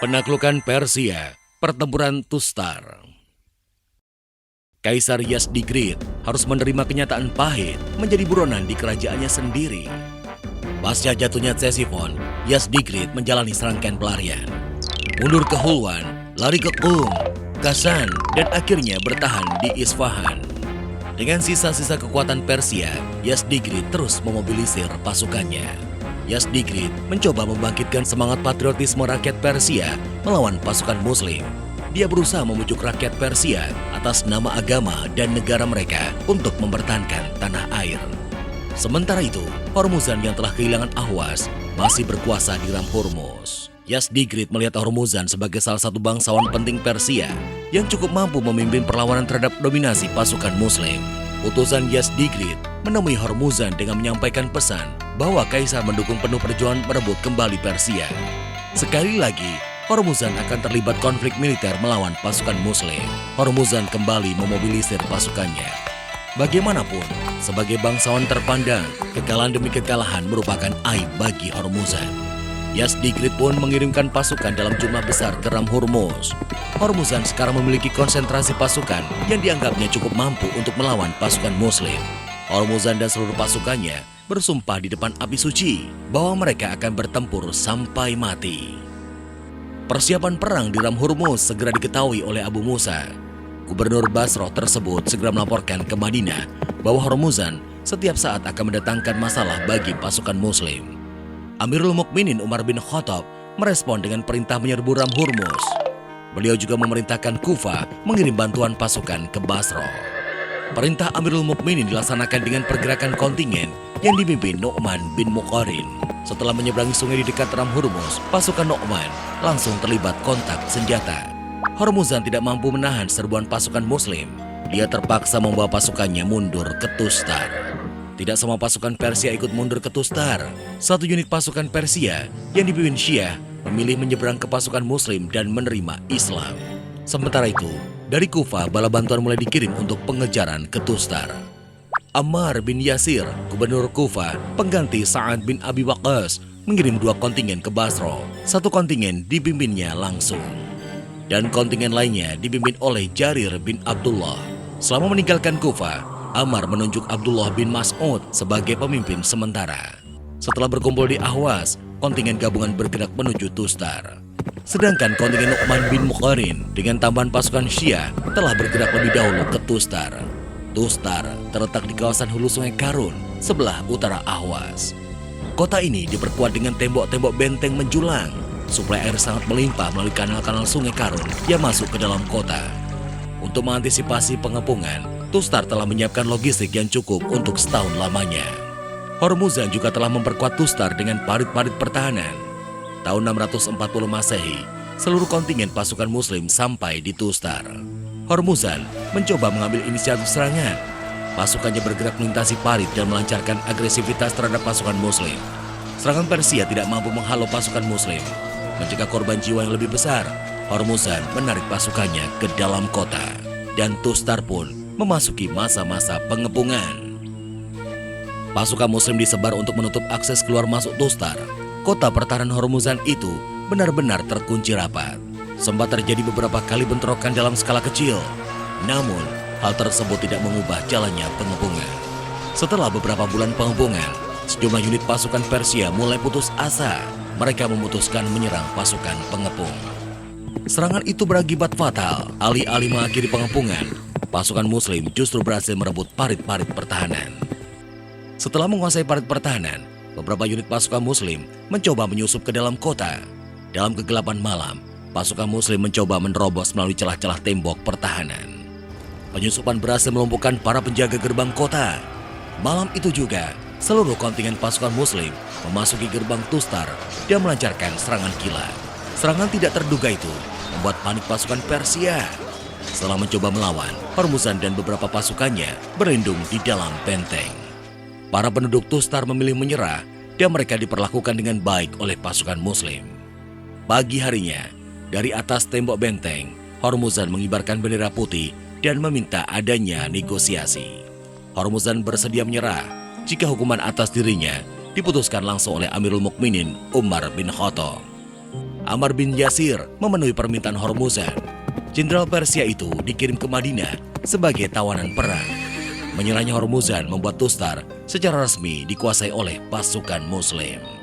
Penaklukan Persia, pertempuran Tustar. Kaisar Yazdegerd harus menerima kenyataan pahit menjadi buronan di kerajaannya sendiri. Pasca jatuhnya Ctesiphon, Yazdegerd menjalani serangkaian pelarian. Mundur ke Hulwan, lari ke Qum, Kasan, dan akhirnya bertahan di Isfahan. Dengan sisa-sisa kekuatan Persia, Yazdegerd terus memobilisir pasukannya. Yazdegerd mencoba membangkitkan semangat patriotisme rakyat Persia melawan pasukan Muslim. Dia berusaha memujuk rakyat Persia atas nama agama dan negara mereka untuk mempertahankan tanah air. Sementara itu, Hormuzan yang telah kehilangan Ahwas masih berkuasa di Ram Hormuz. Yazdegerd melihat Hormuzan sebagai salah satu bangsawan penting Persia yang cukup mampu memimpin perlawanan terhadap dominasi pasukan Muslim. Utusan Yazdegerd menemui Hormuzan dengan menyampaikan pesan bahwa Kaisar mendukung penuh perjuangan merebut kembali Persia. Sekali lagi, Hormuzan akan terlibat konflik militer melawan pasukan Muslim. Hormuzan kembali memobilisir pasukannya. Bagaimanapun, sebagai bangsawan terpandang, kekalahan demi kekalahan merupakan aib bagi Hormuzan. Yazdegerd pun mengirimkan pasukan dalam jumlah besar ke Ram Hormuz. Hormuzan sekarang memiliki konsentrasi pasukan yang dianggapnya cukup mampu untuk melawan pasukan Muslim. Hormuzan dan seluruh pasukannya bersumpah di depan api suci bahwa mereka akan bertempur sampai mati. Persiapan perang di Ram Hormuz segera diketahui oleh Abu Musa. Gubernur Basrah tersebut segera melaporkan ke Madinah bahwa Hormuzan setiap saat akan mendatangkan masalah bagi pasukan Muslim. Amirul Mukminin Umar bin Khattab merespon dengan perintah menyerbu Ram Hormuz. Beliau juga memerintahkan Kufah mengirim bantuan pasukan ke Basrah. Perintah Amirul Mukminin dilaksanakan dengan pergerakan kontingen yang dipimpin Nu'man bin Muqarrin. Setelah menyeberangi sungai di dekat Ram Hormuz, pasukan Nu'man langsung terlibat kontak senjata. Hormuzan tidak mampu menahan serbuan pasukan Muslim. Dia terpaksa membawa pasukannya mundur ke Tustar. Tidak semua pasukan Persia ikut mundur ke Tustar. Satu unit pasukan Persia yang dipimpin Syiah memilih menyeberang ke pasukan Muslim dan menerima Islam. Sementara itu, dari Kufah bala bantuan mulai dikirim untuk pengejaran ke Tustar. Ammar bin Yasir, gubernur Kufah, pengganti Sa'ad bin Abi Waqqas, mengirim 2 kontingen ke Basrah. Satu kontingen dipimpinnya langsung, dan kontingen lainnya dipimpin oleh Jarir bin Abdullah. Selama meninggalkan Kufah, Ammar menunjuk Abdullah bin Mas'ud sebagai pemimpin sementara. Setelah berkumpul di Ahwas, kontingen gabungan bergerak menuju Tustar. Sedangkan kontingen Nu'man bin Muqarrin dengan tambahan pasukan Syiah telah bergerak lebih dahulu ke Tustar. Tustar terletak di kawasan hulu sungai Karun, sebelah utara Ahwas. Kota ini diperkuat dengan tembok-tembok benteng menjulang. Suplai air sangat melimpah melalui kanal-kanal sungai Karun yang masuk ke dalam kota. Untuk mengantisipasi pengepungan, Tustar telah menyiapkan logistik yang cukup untuk setahun lamanya. Hormuzan juga telah memperkuat Tustar dengan parit-parit pertahanan. Tahun 640 Masehi, seluruh kontingen pasukan Muslim sampai di Tustar. Hormuzan mencoba mengambil inisiatif serangan. Pasukannya bergerak melintasi parit dan melancarkan agresivitas terhadap pasukan Muslim. Serangan Persia tidak mampu menghalau pasukan Muslim. Mencegah korban jiwa yang lebih besar, Hormuzan menarik pasukannya ke dalam kota. Dan Tustar pun memasuki masa-masa pengepungan. Pasukan Muslim disebar untuk menutup akses keluar masuk Tustar. Kota pertahanan Hormuzan itu benar-benar terkunci rapat. Sempat terjadi beberapa kali bentrokan dalam skala kecil. Namun, hal tersebut tidak mengubah jalannya pengepungan. Setelah beberapa bulan pengepungan, sejumlah unit pasukan Persia mulai putus asa. Mereka memutuskan menyerang pasukan pengepung. Serangan itu berakibat fatal. Alih-alih mengakhiri pengepungan, pasukan Muslim justru berhasil merebut parit-parit pertahanan. Setelah menguasai parit pertahanan, beberapa unit pasukan Muslim mencoba menyusup ke dalam kota. Dalam kegelapan malam, pasukan Muslim mencoba menerobos melalui celah-celah tembok pertahanan. Penyusupan berhasil melumpuhkan para penjaga gerbang kota. Malam itu juga, seluruh kontingen pasukan Muslim memasuki gerbang Tustar dan melancarkan serangan kilat. Serangan tidak terduga itu membuat panik pasukan Persia. Setelah mencoba melawan, Hormuzan dan beberapa pasukannya berlindung di dalam benteng. Para penduduk Tustar memilih menyerah dan mereka diperlakukan dengan baik oleh pasukan Muslim. Pagi harinya, dari atas tembok benteng, Hormuzan mengibarkan bendera putih dan meminta adanya negosiasi. Hormuzan bersedia menyerah jika hukuman atas dirinya diputuskan langsung oleh Amirul Mukminin Umar bin Khattab. Ammar bin Yasir memenuhi permintaan Hormuzan. Jenderal Persia itu dikirim ke Madinah sebagai tawanan perang. Menyerahnya Hormuzan membuat Tustar secara resmi dikuasai oleh pasukan Muslim.